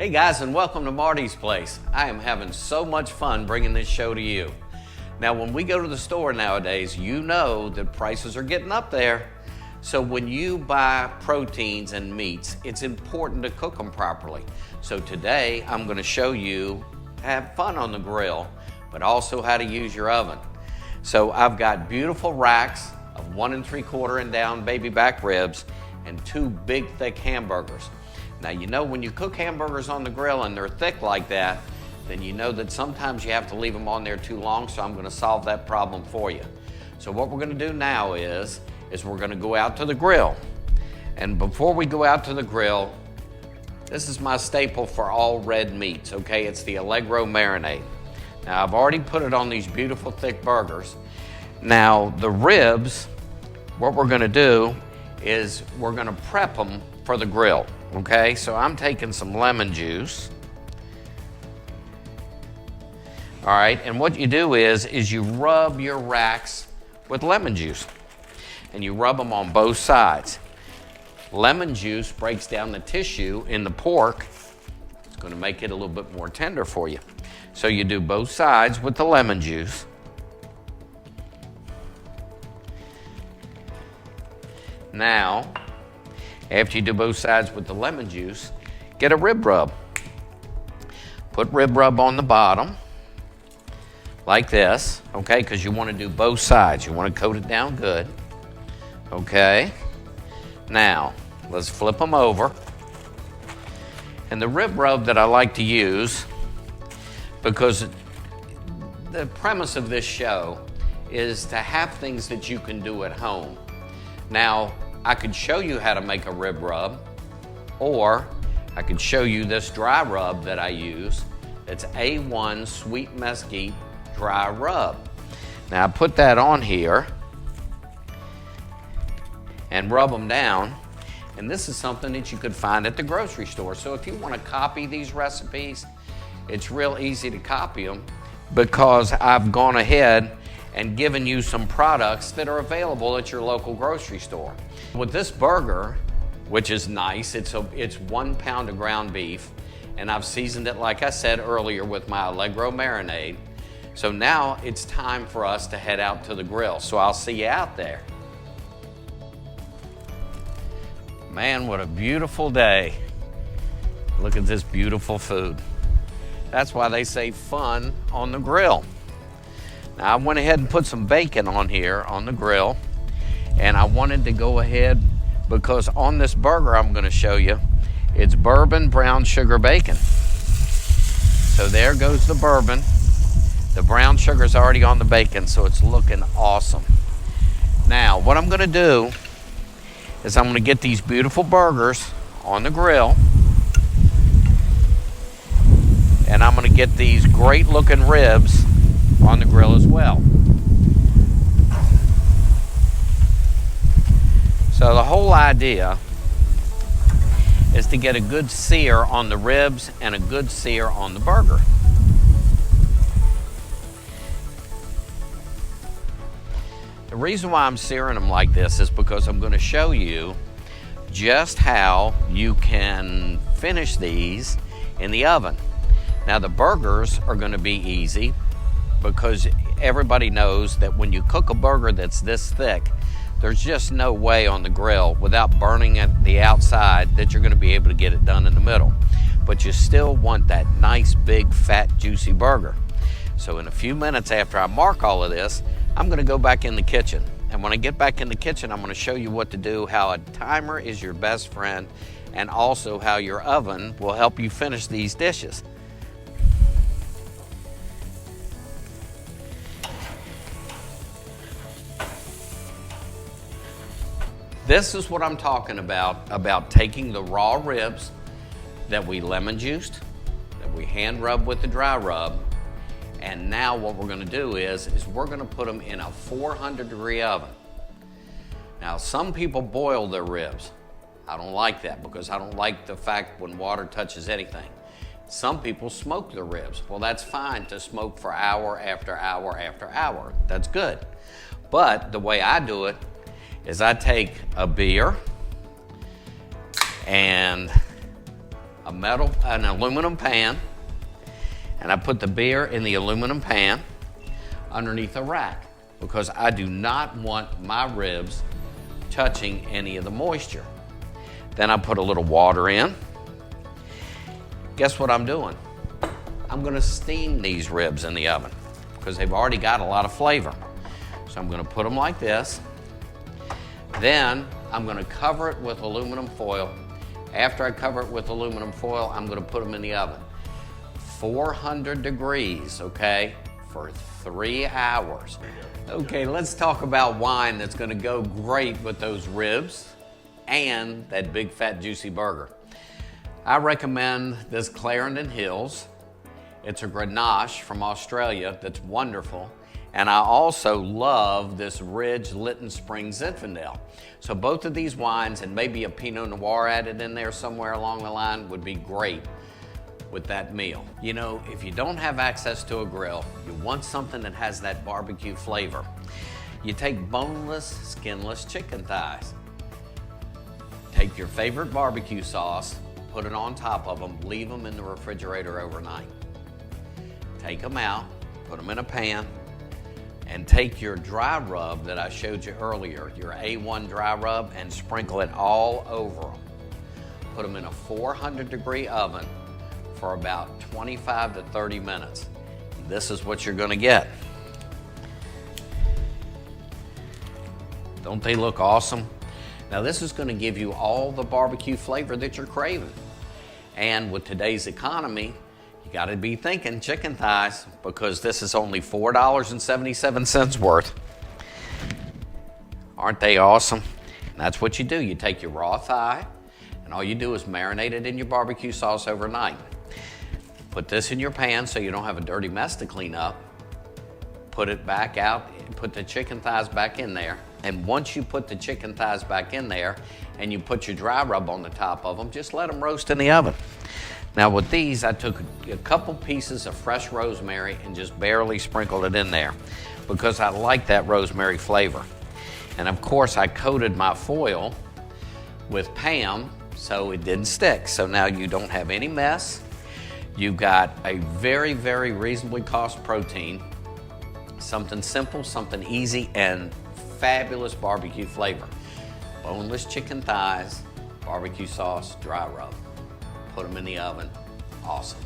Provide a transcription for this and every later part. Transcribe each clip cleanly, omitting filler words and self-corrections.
Hey guys, and welcome to Marty's Place. I am having so much fun bringing this show to you. Now, when we go to the store nowadays, you know that prices are getting up there. So when you buy proteins and meats, it's important to cook them properly. So today, I'm going to show you how to have fun on the grill, but also how to use your oven. So I've got beautiful racks of 1 3/4 and down baby back ribs and 2 big thick hamburgers. Now, you know when you cook hamburgers on the grill and they're thick like that, then you know that sometimes you have to leave them on there too long, so I'm going to solve that problem for you. So what we're going to do now is we're going to go out to the grill. And before we go out to the grill, this is my staple for all red meats, okay? It's the Allegro marinade. Now, I've already put it on these beautiful thick burgers. Now, the ribs, what we're going to do is we're going to prep them for the grill. Okay, so I'm taking some lemon juice. All right, and what you do is you rub your racks with lemon juice. And you rub them on both sides. Lemon juice breaks down the tissue in the pork. It's going to make it a little bit more tender for you. So you do both sides with the lemon juice. Now, after you do both sides with the lemon juice, get a rib rub. Put rib rub on the bottom, like this, okay, because you want to do both sides. You want to coat it down good, okay? Now, let's flip them over. And the rib rub that I like to use, because the premise of this show is to have things that you can do at home. Now, I could show you how to make a rib rub, or I could show you this dry rub that I use. It's A1 Sweet Mesquite Dry Rub. Now, I put that on here and rub them down, and this is something that you could find at the grocery store. So if you want to copy these recipes, it's real easy to copy them because I've gone ahead and given you some products that are available at your local grocery store. With this burger, which is nice, it's 1 pound of ground beef, and I've seasoned it, like I said earlier, with my Allegro marinade. So now it's time for us to head out to the grill. So I'll see you out there. Man, what a beautiful day. Look at this beautiful food. That's why they say fun on the grill. Now, I went ahead and put some bacon on here on the grill, and I wanted to go ahead because on this burger I'm going to show you, it's bourbon brown sugar bacon. So there goes the bourbon. The brown sugar's already on the bacon, so it's looking awesome. Now, what I'm going to do is I'm going to get these beautiful burgers on the grill, and I'm going to get these great looking ribs on the grill as well. So the whole idea is to get a good sear on the ribs and a good sear on the burger. The reason why I'm searing them like this is because I'm going to show you just how you can finish these in the oven. Now, the burgers are going to be easy because everybody knows that when you cook a burger that's this thick, there's just no way on the grill without burning at the outside that you're going to be able to get it done in the middle. But you still want that nice, big, fat, juicy burger. So in a few minutes after I mark all of this, I'm going to go back in the kitchen. And when I get back in the kitchen, I'm going to show you what to do, how a timer is your best friend, and also how your oven will help you finish these dishes. This is what I'm talking about taking the raw ribs that we lemon juiced, that we hand rubbed with the dry rub, and now what we're going to do is we're going to put them in a 400-degree oven. Now, some people boil their ribs. I don't like that because I don't like the fact when water touches anything. Some people smoke their ribs. Well, that's fine to smoke for hour after hour after hour. That's good. But the way I do it is I take a beer and an aluminum pan, and I put the beer in the aluminum pan underneath a rack because I do not want my ribs touching any of the moisture. Then I put a little water in. Guess what I'm doing? I'm gonna steam these ribs in the oven because they've already got a lot of flavor. So I'm gonna put them like this. Then I'm gonna cover it with aluminum foil. After I cover it with aluminum foil, I'm gonna put them in the oven. 400 degrees, okay, for 3 hours. Okay, let's talk about wine that's gonna go great with those ribs and that big fat juicy burger. I recommend this Clarendon Hills. It's a Grenache from Australia that's wonderful. And I also love this Ridge Lytton Springs Zinfandel. So both of these wines and maybe a Pinot Noir added in there somewhere along the line would be great with that meal. You know, if you don't have access to a grill, you want something that has that barbecue flavor. You take boneless, skinless chicken thighs. Take your favorite barbecue sauce, put it on top of them, leave them in the refrigerator overnight. Take them out, put them in a pan, and take your dry rub that I showed you earlier, your A1 dry rub, and sprinkle it all over them. Put them in a 400-degree oven for about 25 to 30 minutes. This is what you're gonna get. Don't they look awesome? Now this is gonna give you all the barbecue flavor that you're craving. And with today's economy, you gotta be thinking chicken thighs because this is only $4.77 worth. Aren't they awesome? And that's what you do. You take your raw thigh and all you do is marinate it in your barbecue sauce overnight. Put this in your pan so you don't have a dirty mess to clean up. Put it back out, put the chicken thighs back in there. And once you put the chicken thighs back in there and you put your dry rub on the top of them, just let them roast in the oven. Now with these, I took a couple pieces of fresh rosemary and just barely sprinkled it in there because I like that rosemary flavor. And of course, I coated my foil with Pam so it didn't stick. So now you don't have any mess. You've got a very, very reasonably cost protein, something simple, something easy, and fabulous barbecue flavor. Boneless chicken thighs, barbecue sauce, dry rub. Put them in the oven, awesome.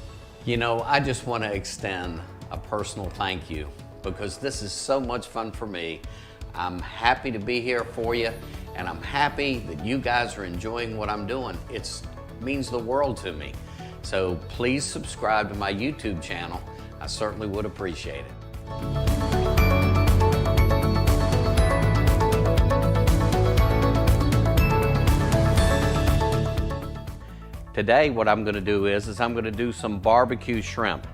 You know, I just want to extend a personal thank you because this is so much fun for me. I'm happy to be here for you, and I'm happy that you guys are enjoying what I'm doing. It means the world to me. So please subscribe to my YouTube channel. I certainly would appreciate it. Today, what I'm gonna do is I'm gonna do some barbecue shrimp.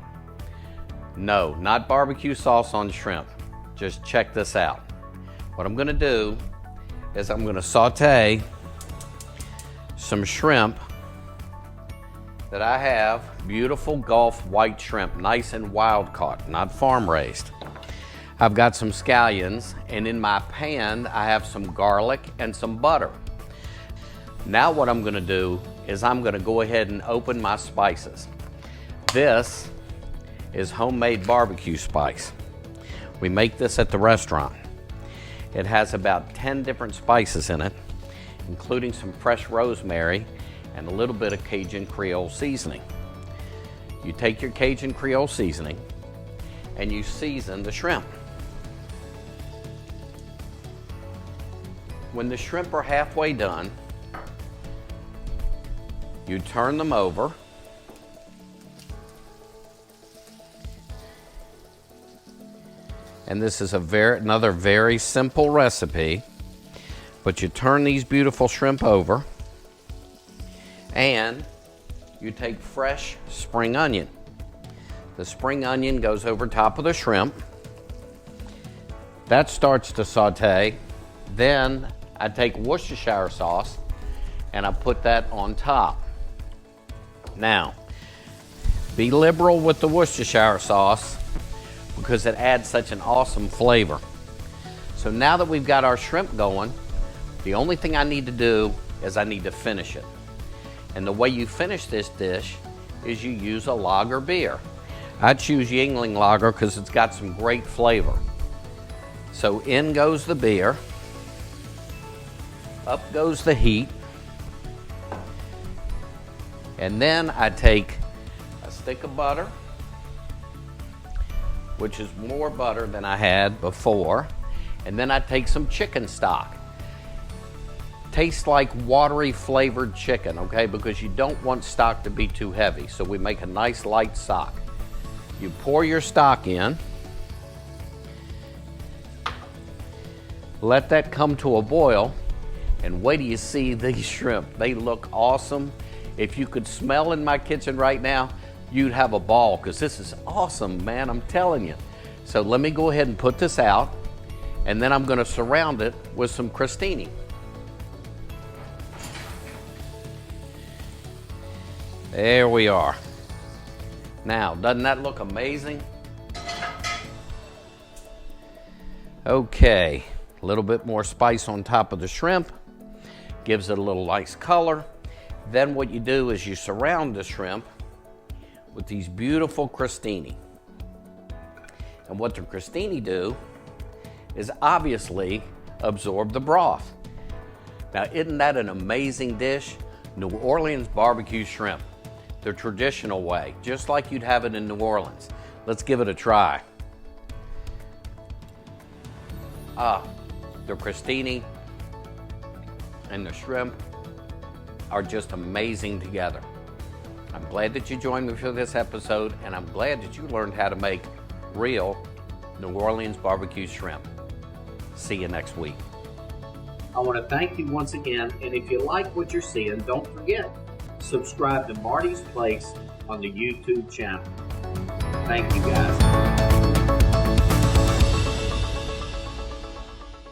No, not barbecue sauce on shrimp. Just check this out. What I'm gonna do is I'm gonna saute some shrimp that I have, beautiful Gulf white shrimp, nice and wild caught, not farm raised. I've got some scallions, and in my pan, I have some garlic and some butter. Now what I'm gonna do is I'm gonna go ahead and open my spices. This is homemade barbecue spice. We make this at the restaurant. It has about 10 different spices in it, including some fresh rosemary and a little bit of Cajun Creole seasoning. You take your Cajun Creole seasoning and you season the shrimp. When the shrimp are halfway done, you turn them over. And this is another very simple recipe, but you turn these beautiful shrimp over and you take fresh spring onion. The spring onion goes over top of the shrimp. That starts to saute. Then I take Worcestershire sauce and I put that on top. Now, be liberal with the Worcestershire sauce because it adds such an awesome flavor. So now that we've got our shrimp going, the only thing I need to do is I need to finish it. And the way you finish this dish is you use a lager beer. I choose Yuengling Lager because it's got some great flavor. So in goes the beer, up goes the heat, and then I take a stick of butter, which is more butter than I had before, and then I take some chicken stock. Tastes like watery flavored chicken, okay, because you don't want stock to be too heavy, so we make a nice light stock. You pour your stock in, let that come to a boil, and wait till you see these shrimp. They look awesome. If you could smell in my kitchen right now, you'd have a ball, because this is awesome, man, I'm telling you. So let me go ahead and put this out, and then I'm gonna surround it with some crostini. There we are. Now, doesn't that look amazing? Okay, a little bit more spice on top of the shrimp, gives it a little nice color. Then what you do is you surround the shrimp with these beautiful crostini. And what the crostini do is obviously absorb the broth. Now, isn't that an amazing dish? New Orleans barbecue shrimp, the traditional way, just like you'd have it in New Orleans. Let's give it a try. The crostini and the shrimp are just amazing together. I'm glad that you joined me for this episode, and I'm glad that you learned how to make real New Orleans barbecue shrimp. See you next week. I want to thank you once again, and if you like what you're seeing, don't forget, subscribe to Marty's Place on the YouTube channel. Thank you, guys.